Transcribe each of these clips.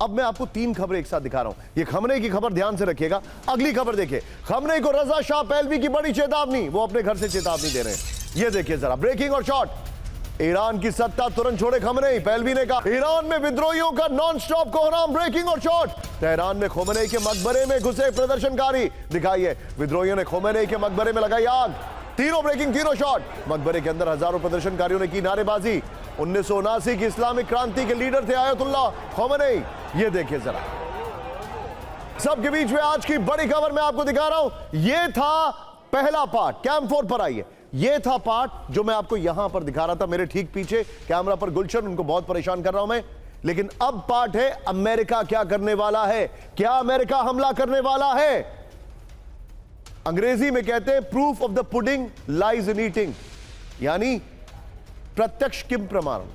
अब मैं आपको 3 खबरें एक साथ दिखा रहा हूं। ये खमनेई की खबर ध्यान से रखिएगा। अगली खबर देखिए, खमनेई को रजा शाह पहलवी की बड़ी चेतावनी, वो अपने घर से चेतावनी दे रहे हैं। ये देखिए जरा, ब्रेकिंग और शॉर्ट। ईरान की सत्ता तुरंत छोड़े खमनेई, पहलवी ने कहा ईरान में विद्रोहियों का नॉन स्टॉप कोहराम। ब्रेकिंग और शॉर्ट। तेहरान में खोमेनी के मकबरे में घुसे प्रदर्शनकारी, दिखाइए विद्रोहियों ने खोमेनी के मकबरे में लगाई आग। तीनों ब्रेकिंग, तीनों शॉर्ट। मकबरे के अंदर हजारों प्रदर्शनकारियों ने की नारेबाजी। 1979 की इस्लामिक क्रांति के लीडर थे आयतुल्लाह खोमेनी। ये देखिए जरा, सबके बीच में आज की बड़ी खबर मैं आपको दिखा रहा हूं। ये था पहला पार्ट, कैंप 4 पर आइए। ये था पार्ट जो मैं आपको यहां पर दिखा रहा था, मेरे ठीक पीछे कैमरा पर गुलशन, उनको बहुत परेशान कर रहा हूं मैं। लेकिन अब पार्ट है अमेरिका क्या करने वाला है, क्या अमेरिका हमला करने वाला है। अंग्रेजी में कहते हैं proof of the pudding lies in eating, यानी प्रत्यक्ष किम प्रमाण।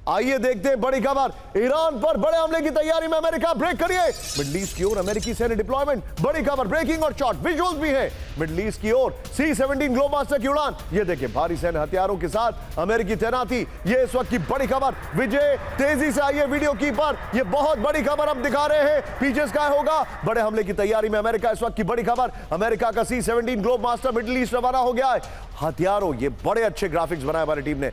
आइए देखते हैं बड़ी खबर, ईरान पर बड़े हमले की तैयारी में अमेरिका। ब्रेक करिए, मिडिल ईस्ट की ओर अमेरिकी सैन्य डिप्लॉयमेंट। बड़ी खबर, ब्रेकिंग और शॉर्ट, विजुअल्स भी है। मिडिल ईस्ट की ओर C-17 ग्लोबमास्टर की उड़ान। ये देखिए भारी सैन्य हथियारों के साथ अमेरिकी तैनाती। ये इस वक्त की बड़ी खबर। विजय तेजी से आइए वीडियो की पर, ये बहुत बड़ी खबर अब दिखा रहे हैं। पीछे स्काई होगा, बड़े हमले की तैयारी में अमेरिका। इस वक्त की बड़ी खबर, अमेरिका का C-17 ग्लोबमास्टर मिडिल ईस्ट रवाना हो गया है। हथियारों, ये बड़े अच्छे ग्राफिक्स बनाए हमारी टीम ने,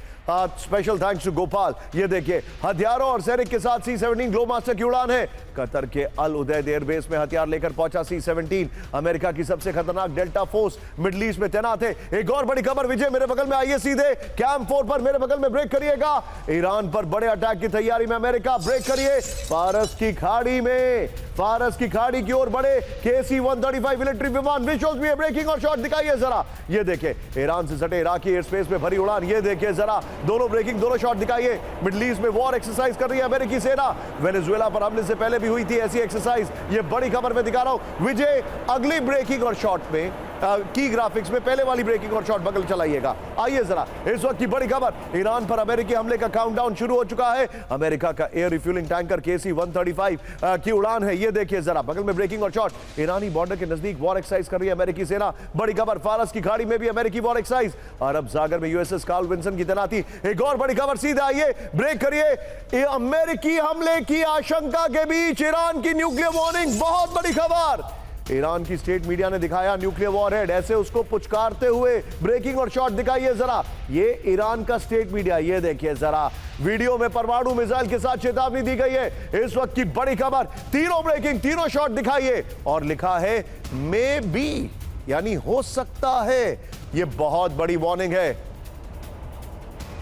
स्पेशल थैंक्स टू गोपाल। ये देखिए हथियारों और सैनिक के साथ C-17 ग्लोबमास्टर की उड़ान है। कतर के अल उदैद एयरबेस में हथियार लेकर पहुंचा C-17। अमेरिका की सबसे खतरनाक डेल्टा फोर्स मिडिल ईस्ट में तैनात है। एक और बड़ी खबर, विजय मेरे बगल में आइए सीधे कैंप 4 पर, मेरे बगल में ब्रेक करिएगा। ईरान पर बड़े अटैक की तैयारी में अमेरिका। ब्रेक करिए, फारस की खाड़ी में, फारस की खाड़ी की ओर बड़े KC-135 मिलिट्री विमान। विजुअल्स भी है, ब्रेकिंग और शॉट दिखाइए जरा। ये देखिए ईरान से सटे इराकी एयर स्पेस में भरी उड़ान। ये देखिए जरा, दोनों ब्रेकिंग, दोनों शॉट दिखाइए। मिडिल ईस्ट में वॉर एक्सरसाइज कर रही है अमेरिकी सेना। वेनेजुएला पर हमले से पहले भी हुई थी ऐसी एक्सरसाइज। ये बड़ी खबर मैं दिखा रहा हूं। विजय अगली ब्रेकिंग और शॉट में की ग्राफिक्स में पहले वाली ब्रेकिंग और शॉट बगल चलाइएगा। आइए जरा, इस वक्त की बड़ी खबर, ईरान पर अमेरिकी हमले का काउंटडाउन शुरू हो चुका है। अमेरिका का एयर रिफ्यूलिंग टैंकर KC-135 की उड़ान है। ये देखिए जरा, बगल में ब्रेकिंग और शॉट। ईरानी बॉर्डर के नजदीक वॉर एक्सरसाइज कर रही है अमेरिकी सेना। बड़ी खबर, फारस की खाड़ी में भी अमेरिकी वॉर एक्सरसाइज। अरब सागर में USS कार्ल विंसन की तैनाती। एक और बड़ी खबर, सीधे आइए, ब्रेक करिए। अमेरिकी हमले की आशंका के बीच ईरान की न्यूक्लियर वार्निंग। बहुत बड़ी खबर, ईरान की स्टेट मीडिया ने दिखाया न्यूक्लियर वॉरहेड, ऐसे उसको पुचकारते हुए। ब्रेकिंग और शॉट दिखाइए जरा, ये ईरान का स्टेट मीडिया। ये देखिए जरा, वीडियो में परमाणु मिसाइल के साथ चेतावनी दी गई है। इस वक्त की बड़ी खबर, तीनों ब्रेकिंग, तीनों शॉट दिखाइए। और लिखा है मे बी, यानी हो सकता है। ये बहुत बड़ी वार्निंग है।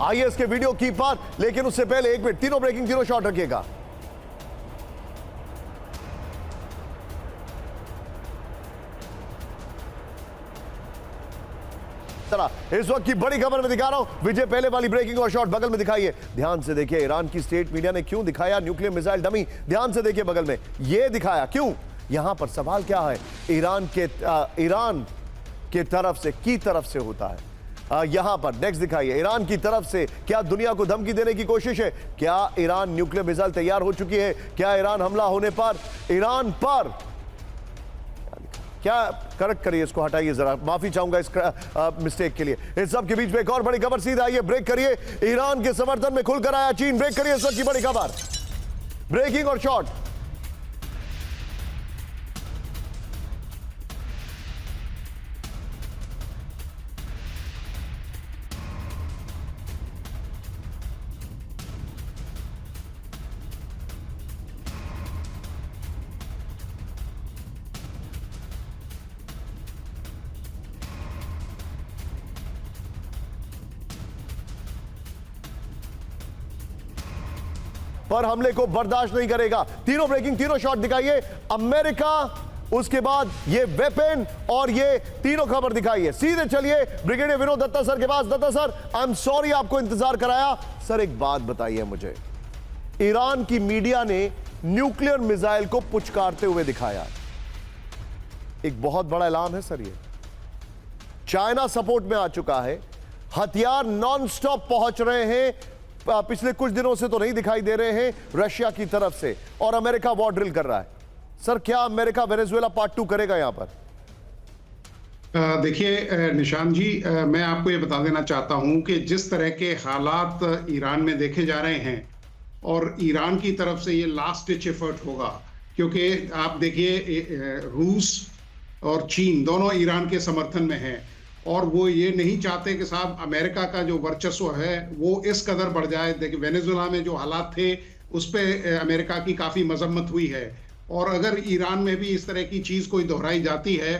आइए इसके वीडियो की पर, लेकिन उससे पहले एक मिनट, तीनों ब्रेकिंग, तीनों शॉट रखिएगा। इस वक्त की बड़ी खबर में दिखा रहा हूं। विजय पहले वाली ब्रेकिंग और शॉट बगल में दिखाइए। ध्यान से देखिए, ईरान की स्टेट मीडिया ने क्यों दिखाया न्यूक्लियर मिसाइल डमी। ध्यान से देखिए, बगल में ये दिखाया क्यों। यहां पर सवाल क्या है, ईरान के तरफ से, की तरफ से होता है। यहां पर नेक्स्ट दिखाइए, ईरान की तरफ से क्या दुनिया को धमकी देने की कोशिश है। क्या ईरान न्यूक्लियर मिसाइल तैयार हो चुकी है। क्या ईरान हमला होने पर, ईरान पर क्या, करेक्ट करिए इसको, हटाइए जरा, माफी चाहूंगा इस मिस्टेक के लिए। इस सब के बीच में एक और बड़ी खबर, सीधा आइए, ब्रेक करिए। ईरान के समर्थन में खुलकर आया चीन। ब्रेक करिए, इस वक्त की बड़ी खबर, ब्रेकिंग और शॉट। पर हमले को बर्दाश्त नहीं करेगा। तीनों ब्रेकिंग, तीनों शॉट दिखाइए। अमेरिका, उसके बाद ये वेपन और ये तीनों खबर दिखाइए। सीधे चलिए ब्रिगेडियर विनोद दत्ता सर के पास। Datta sir, I am sorry आपको इंतजार कराया। सर एक बात बताइए मुझे, ईरान की मीडिया ने न्यूक्लियर मिसाइल को पुचकारते हुए दिखाया, एक बहुत बड़ा ऐलान है सर। ये चाइना सपोर्ट में आ चुका है, हथियार नॉन स्टॉप पहुंच रहे हैं, पिछले कुछ दिनों से तो नहीं दिखाई दे रहे हैं रशिया की तरफ से, और अमेरिका वॉर ड्रिल कर रहा है। सर क्या अमेरिका वेनेजुएला पार्ट 2 करेगा यहां पर? देखिए निशान जी, मैं आपको ये बता देना चाहता हूं कि जिस तरह के हालात ईरान में देखे जा रहे हैं, और ईरान की तरफ से ये लास्ट डिच एफर्ट होगा, क्योंकि आप देखिए रूस और चीन दोनों ईरान के समर्थन में हैं और वो ये नहीं चाहते कि साहब अमेरिका का जो वर्चस्व है वो इस कदर बढ़ जाए। देखिए वेनेजुएला में जो हालात थे उस पे अमेरिका की काफ़ी मजम्मत हुई है, और अगर ईरान में भी इस तरह की चीज़ कोई दोहराई जाती है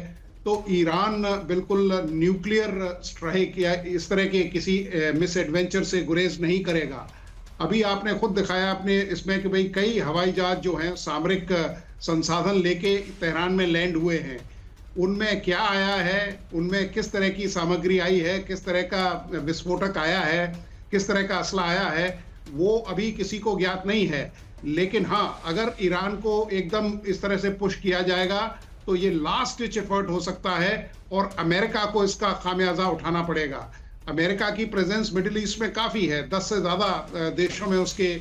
तो ईरान बिल्कुल न्यूक्लियर स्ट्राइक या इस तरह के किसी मिस एडवेंचर से गुरेज नहीं करेगा। अभी आपने खुद दिखाया अपने इसमें कि भाई कई हवाई जहाज जो हैं सामरिक संसाधन लेके तेहरान में लैंड हुए हैं, उनमें क्या आया है, उनमें किस तरह की सामग्री आई है, किस तरह का विस्फोटक आया है, किस तरह का असला आया है, वो अभी किसी को ज्ञात नहीं है। लेकिन हाँ, अगर ईरान को एकदम इस तरह से पुश किया जाएगा तो ये लास्ट डिच एफर्ट हो सकता है और अमेरिका को इसका खामियाजा उठाना पड़ेगा। अमेरिका की प्रेजेंस मिडिल ईस्ट में काफ़ी है, 10 से ज़्यादा देशों में उसके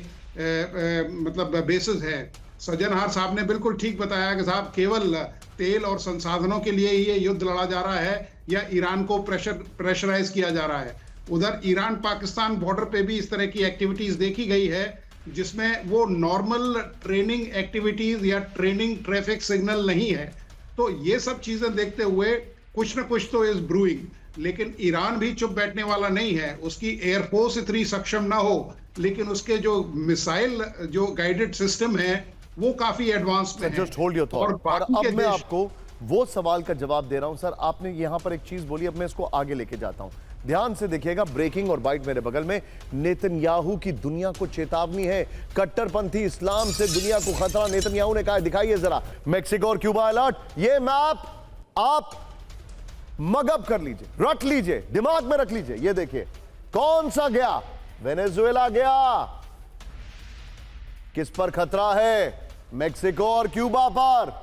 मतलब बेसिस है। सज्जनहार साहब ने बिल्कुल ठीक बताया कि साहब केवल तेल और संसाधनों के लिए ये युद्ध लड़ा जा रहा है या ईरान को प्रेशराइज किया जा रहा है। उधर ईरान पाकिस्तान बॉर्डर पे भी इस तरह की एक्टिविटीज देखी गई है जिसमें वो नॉर्मल ट्रेनिंग एक्टिविटीज या ट्रेनिंग ट्रैफिक सिग्नल नहीं है। तो ये सब चीजें देखते हुए कुछ ना कुछ तो इज ब्रूइंग, लेकिन ईरान भी चुप बैठने वाला नहीं है। उसकी एयरफोर्स इतनी सक्षम ना हो, लेकिन उसके जो मिसाइल जो गाइडेड सिस्टम है वो काफी एडवांस में है। Just hold your thought. और अब मैं आपको वो सवाल का जवाब दे रहा हूं। सर आपने यहां पर एक चीज बोली, अब मैं इसको आगे लेके जाता हूं। ध्यान से देखिएगा, ब्रेकिंग और बाइट मेरे बगल में। नेतन्याहू की दुनिया को चेतावनी है, कट्टरपंथी इस्लाम से दुनिया को खतरा। नेतन्याहू ने कहा, दिखाइए जरा मेक्सिको और क्यूबा अलर्ट। ये मैप आप मगअप कर लीजिए, रख लीजिए, दिमाग में रख लीजिए। ये देखिए कौन सा गया, वेनेजुएला गया। किस पर खतरा है? मेक्सिको और क्यूबा पर।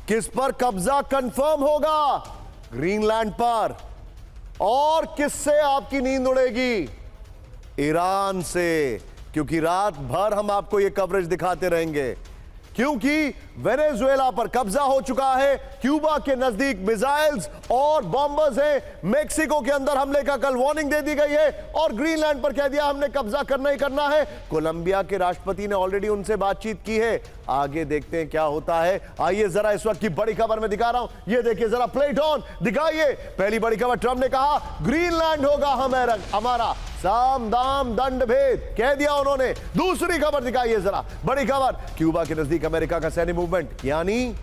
किस पर कब्जा कंफर्म होगा? ग्रीनलैंड पर। और किससे आपकी नींद उड़ेगी? ईरान से, क्योंकि रात भर हम आपको यह कवरेज दिखाते रहेंगे, क्योंकि वेनेजुएला पर कब्जा हो चुका है, क्यूबा के नजदीक मिसाइल्स और बॉम्बर्स हैं, मेक्सिको के अंदर हमले का कल वार्निंग दे दी गई है, और ग्रीनलैंड पर कह दिया हमने कब्जा करना ही करना है। कोलंबिया के राष्ट्रपति ने ऑलरेडी उनसे बातचीत की है। आगे देखते हैं क्या होता है। आइए जरा इस वक्त की बड़ी खबर में दिखा रहा हूं, ये देखिए जरा, प्लेट ऑन दिखाइए। पहली बड़ी खबर, ट्रंप ने कहा ग्रीनलैंड होगा हमारा, साम दाम दंड भेद कह दिया उन्होंने। दूसरी खबर दिखाइए जरा, बड़ी खबर, क्यूबा के नजदीक अमेरिका का सैन्य मूवमेंट, यानी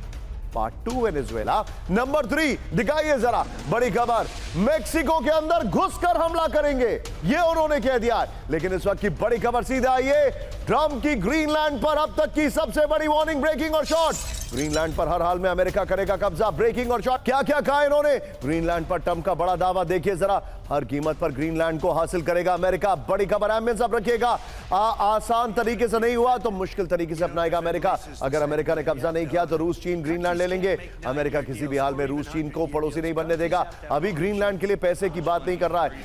पार्ट 2 वेनेजुएला। नंबर 3 दिखाइए जरा, बड़ी खबर, मेक्सिको के अंदर घुसकर हमला करेंगे, ये उन्होंने कह दिया। लेकिन इस वक्त की बड़ी खबर सीधे आइए, ट्रंप की ग्रीनलैंड पर अब तक की सबसे बड़ी वार्निंग, ब्रेकिंग और शॉर्ट। ग्रीनलैंड पर हर हाल में अमेरिका करेगा कब्जा, ब्रेकिंग और शॉर्ट। क्या क्या कहा इन्होंने? ग्रीनलैंड पर ट्रंप का बड़ा दावा देखिए जरा, हर कीमत पर ग्रीनलैंड को हासिल करेगा अमेरिका। बड़ी खबर है, सब रखिएगा, आसान तरीके से नहीं हुआ तो मुश्किल तरीके से अपनाएगा अमेरिका। अगर अमेरिका ने कब्जा नहीं किया तो रूस चीन ग्रीनलैंड ले लेंगे। अमेरिका किसी भी हाल में रूस चीन को पड़ोसी नहीं बनने देगा। अभी ग्रीनलैंड के लिए पैसे की बात नहीं कर रहा है।